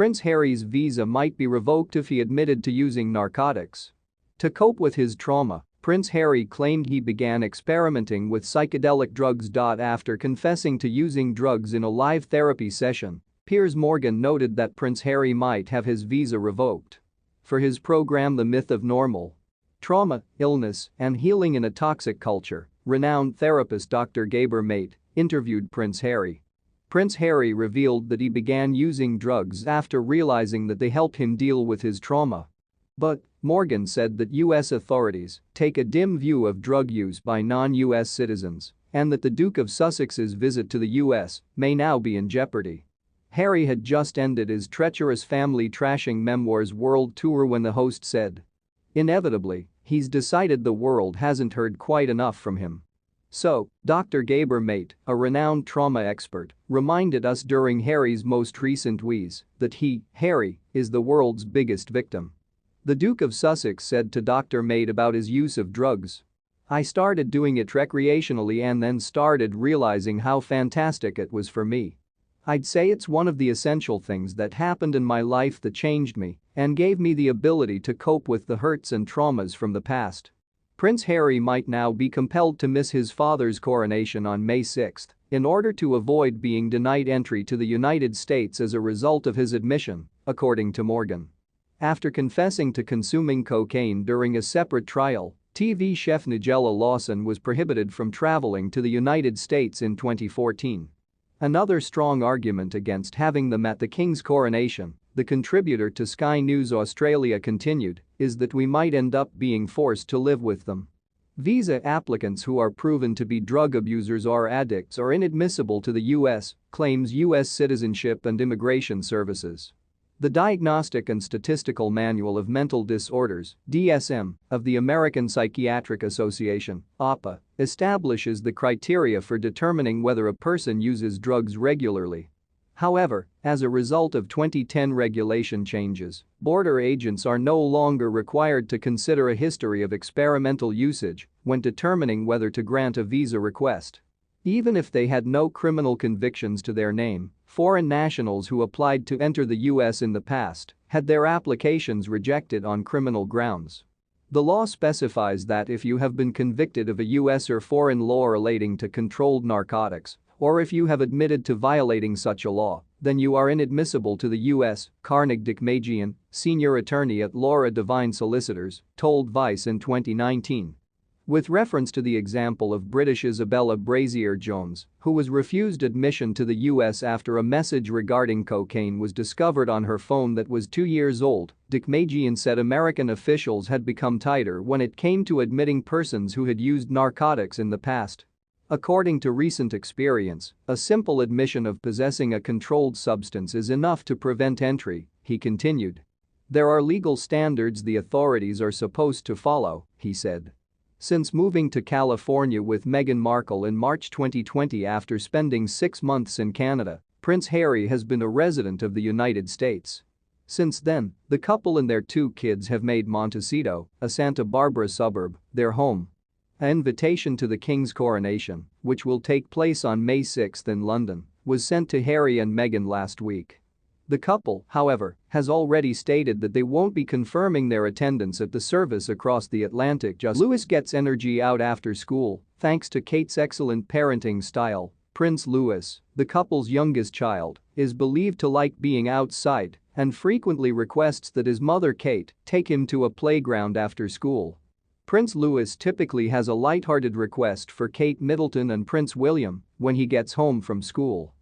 Prince Harry's visa might be revoked if he admitted to using narcotics. To cope with his trauma, Prince Harry claimed he began experimenting with psychedelic drugs. After confessing to using drugs in a live therapy session, Piers Morgan noted that Prince Harry might have his visa revoked. For his program The Myth of Normal Trauma, Illness, and Healing in a Toxic Culture, renowned therapist Dr. Gabor Mate interviewed Prince Harry. Prince Harry revealed that he began using drugs after realizing that they helped him deal with his trauma. But Morgan said that U.S. authorities take a dim view of drug use by non-U.S. citizens and that the Duke of Sussex's visit to the U.S. may now be in jeopardy. Harry had just ended his treacherous family trashing memoirs world tour when the host said, "Inevitably, he's decided the world hasn't heard quite enough from him." So, Dr. Gabor Mate, a renowned trauma expert, reminded us during Harry's most recent wheeze that he, Harry, is the world's biggest victim. The Duke of Sussex said to Dr. Mate about his use of drugs, "I started doing it recreationally and then started realizing how fantastic it was for me. I'd say it's one of the essential things that happened in my life that changed me and gave me the ability to cope with the hurts and traumas from the past." Prince Harry might now be compelled to miss his father's coronation on May 6 in order to avoid being denied entry to the United States as a result of his admission, according to Morgan. After confessing to consuming cocaine during a separate trial, TV chef Nigella Lawson was prohibited from traveling to the United States in 2014. Another strong argument against having them at the King's coronation, the contributor to Sky News Australia continued, is that we might end up being forced to live with them. Visa applicants who are proven to be drug abusers or addicts are inadmissible to the U.S., claims U.S. Citizenship and Immigration Services. The Diagnostic and Statistical Manual of Mental Disorders (DSM) of the American Psychiatric Association (APA) establishes the criteria for determining whether a person uses drugs regularly. However, as a result of 2010 regulation changes, border agents are no longer required to consider a history of experimental usage when determining whether to grant a visa request. Even if they had no criminal convictions to their name, foreign nationals who applied to enter the U.S. in the past had their applications rejected on criminal grounds. The law specifies that if you have been convicted of a U.S. or foreign law relating to controlled narcotics, or if you have admitted to violating such a law, then you are inadmissible to the U.S., Carnegie Dikmajian, senior attorney at Laura Devine Solicitors, told Vice in 2019. With reference to the example of British Isabella Brazier-Jones, who was refused admission to the U.S. after a message regarding cocaine was discovered on her phone that was 2 years old, Dikmajian said American officials had become tighter when it came to admitting persons who had used narcotics in the past. According to recent experience, a simple admission of possessing a controlled substance is enough to prevent entry, he continued. There are legal standards the authorities are supposed to follow, he said. Since moving to California with Meghan Markle in March 2020 after spending 6 months in Canada, Prince Harry has been a resident of the United States. Since then, the couple and their 2 kids have made Montecito, a Santa Barbara suburb, their home. An invitation to the King's coronation, which will take place on May 6 in London, was sent to Harry and Meghan last week. The couple, however, has already stated that they won't be confirming their attendance at the service across the Atlantic. Just Louis gets energy out after school, thanks to Kate's excellent parenting style. Prince Louis, the couple's youngest child, is believed to like being outside and frequently requests that his mother Kate take him to a playground after school. Prince Louis typically has a light-hearted request for Kate Middleton and Prince William when he gets home from school.